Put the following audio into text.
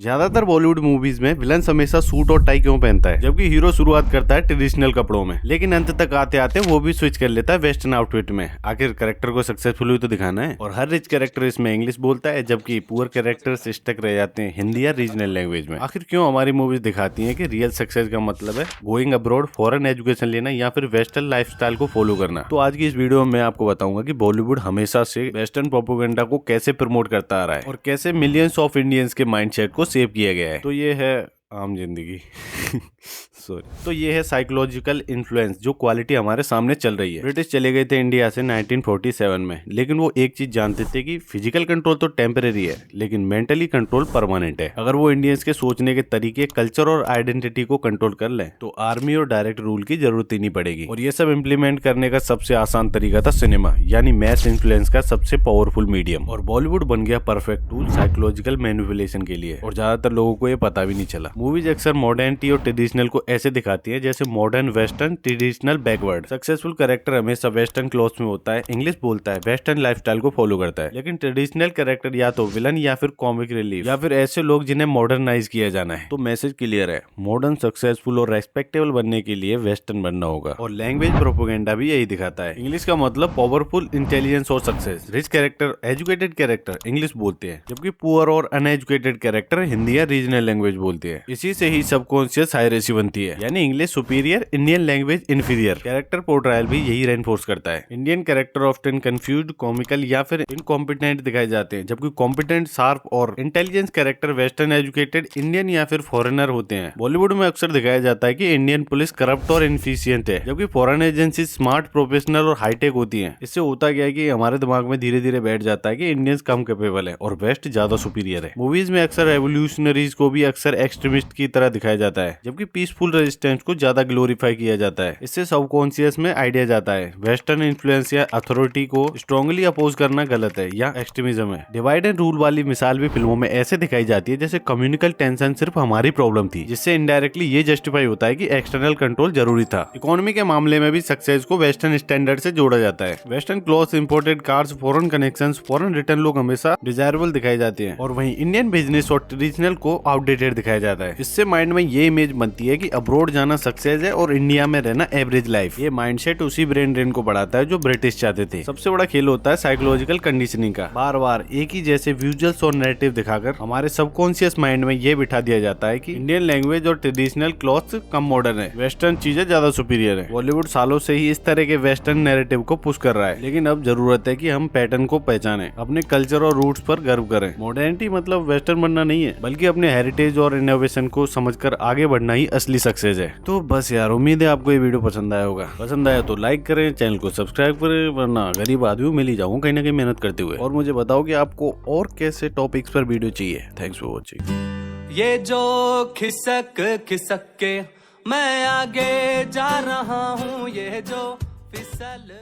ज्यादातर बॉलीवुड मूवीज में विलन हमेशा सूट और टाई क्यों पहनता है, जबकि हीरो शुरुआत करता है ट्रेडिशनल कपड़ों में, लेकिन अंत तक आते आते वो भी स्विच कर लेता है वेस्टर्न आउटफिट में। आखिर कैरेक्टर को सक्सेसफुल तो दिखाना है। और हर रिच कैरेक्टर इसमें इंग्लिश बोलता है, जबकि पुअर कैरेक्टर स्टक रह जाते हैं हिंदी या रीजनल लैंग्वेज में। आखिर क्यों हमारी मूवीज दिखाती है कि रियल सक्सेस का मतलब है गोइंग अब्रॉड, फॉरेन एजुकेशन लेना या फिर वेस्टर्न लाइफस्टाइल को फॉलो करना। तो आज की इस वीडियो में मैं आपको बताऊंगा कि बॉलीवुड हमेशा से वेस्टर्न प्रोपेगेंडा को कैसे प्रमोट करता आ रहा है और कैसे मिलियंस ऑफ इंडियंस के माइंडसेट को सेव किया गया है। तो ये है आम जिंदगी सॉरी। तो ये है साइकोलॉजिकल इन्फ्लुएंस, जो क्वालिटी हमारे सामने चल रही है। ब्रिटिश चले गए थे इंडिया से 1947 में, लेकिन वो एक चीज जानते थे कि फिजिकल कंट्रोल तो टेम्परेरी है, लेकिन मेंटली कंट्रोल परमानेंट है। अगर वो इंडियंस के सोचने के तरीके, कल्चर और आइडेंटिटी को कंट्रोल कर ले तो आर्मी और डायरेक्ट रूल की जरूरत ही नहीं पड़ेगी। और ये सब इम्प्लीमेंट करने का सबसे आसान तरीका था सिनेमा, यानी मैस इन्फ्लुएंस का सबसे पावरफुल मीडियम। और बॉलीवुड बन गया परफेक्ट टूल साइकोलॉजिकल मैनिपुलेशन के लिए, और ज्यादातर लोगों को ये पता भी नहीं चला। मूवीज अक्सर मॉडर्निटी और ट्रेडिशनल को ऐसे दिखाती है जैसे modern western, traditional backward. Successful character हमेशा वेस्टर्न क्लोथ्स में होता है, इंग्लिश बोलता है, वेस्टर्न लाइफस्टाइल को फॉलो करता है। लेकिन ट्रेडिशनल कैरेक्टर या तो विलन या फिर कॉमिक रिलीफ या फिर ऐसे लोग जिन्हें मॉडर्नाइज किया जाना है। तो मैसेज क्लियर है, मॉडर्न, सक्सेसफुल और रेस्पेक्टेबल बनने के लिए वेस्टर्न बनना होगा। और लैंग्वेज प्रोपेगेंडा भी यही दिखाता है। इंग्लिश का मतलब पावरफुल, इंटेलिजेंस और success. Rich character, educated character English बोलते हैं, जबकि पुअर और अनएजुकेटेड कैरेक्टर हिंदी या रीजनल लैंग्वेज बोलते हैं। इसी से ही सबकॉन्शियस हायरेसी बनती है, यानी English superior, Indian language inferior. Character portrayal भी यही रेनफोर्स करता है। Indian character often confused, comical या फिर इनकॉम्पिटेंट दिखाए जाते हैं, जबकि कॉम्पिटेंट, शार्प और intelligence character western educated, Indian या फिर फॉरेनर होते हैं। बॉलीवुड में अक्सर दिखाया जाता है कि इंडियन पुलिस करप्ट और इनफिशियंट है, जबकि फॉरेन एजेंसी स्मार्ट, प्रोफेशनल और हाईटेक होती है। इससे होता क्या है कि हमारे दिमाग में धीरे धीरे बैठ जाता है कि इंडियंस कम कैपेबल है और वेस्ट ज्यादा सुपीरियर है। मूवीज में अक्सर रेवोल्यूशनरीज को भी अक्सर एक्सट्रीमिस्ट की तरह दिखाया जाता है, जबकि पीसफुल रेजिस्टेंस को ज्यादा ग्लोरीफाई किया जाता है। इससे सबकॉन्शियस में आइडिया जाता है वेस्टर्न इन्फ्लुएंस या अथॉरिटी को स्ट्रांगली अपोज करना गलत है या एक्सट्रीमिज्म है। डिवाइड एंड रूल वाली मिसाल भी फिल्मों में ऐसे दिखाई जाती है जैसे कम्युनिकल टेंशन सिर्फ हमारी प्रॉब्लम थी, जिससे इनडायरेक्टली ये जस्टिफाई होता है कि एक्सटर्नल कंट्रोल जरूरी था। इकोनॉमी के मामले में भी सक्सेस को वेस्टर्न स्टैंडर्ड से जोड़ा जाता है। Western clothes, imported cars, foreign connections, foreign return लोग हमेशा डिजायरेबल दिखाए जाते हैं, और वहीं इंडियन बिजनेस और ट्रेडिशनल को आउटडेटेड दिखाया जाता है। इससे माइंड में ये इमेज बनती है कि अब्रॉड जाना सक्सेस है और इंडिया में रहना एवरेज लाइफ। ये माइंडसेट उसी ब्रेन ड्रेन को बढ़ाता है जो ब्रिटिश चाहते थे। सबसे बड़ा खेल होता है साइकोलॉजिकल कंडीशनिंग का। बार बार एक ही जैसे विजुअल्स और नैरेटिव दिखाकर हमारे सबकॉन्शियस माइंड में ये बिठा दिया जाता है कि इंडियन लैंग्वेज और ट्रेडिशनल क्लॉथ्स कम मॉडर्न है, वेस्टर्न चीजें ज्यादा सुपीरियर है। बॉलीवुड सालों से ही इस तरह के वेस्टर्न नैरेटिव को पुश कर रहा है, लेकिन अब जरूरत है कि हम पैटर्न को पहचाने, अपने कल्चर और रूट्स पर गर्व करें। मॉडर्निटी मतलब वेस्टर्न बनना नहीं है, बल्कि अपने हेरिटेज और इनोवेशन को समझकर आगे बढ़ना ही असली सक्सेस है। तो बस यार, उम्मीद है आपको ये वीडियो पसंद आया होगा। पसंद आया तो लाइक करें, चैनल को सब्सक्राइब करें, वरना गरीब आदमी मिल ही जाऊँ कहीं ना कहीं मेहनत करते हुए। और मुझे बताओ कि आपको और कैसे टॉपिक्स पर वीडियो चाहिए। Thanks for watching. ये जो खिसक खिसक के मैं आगे जा रहा हूँ, ये जो फिसल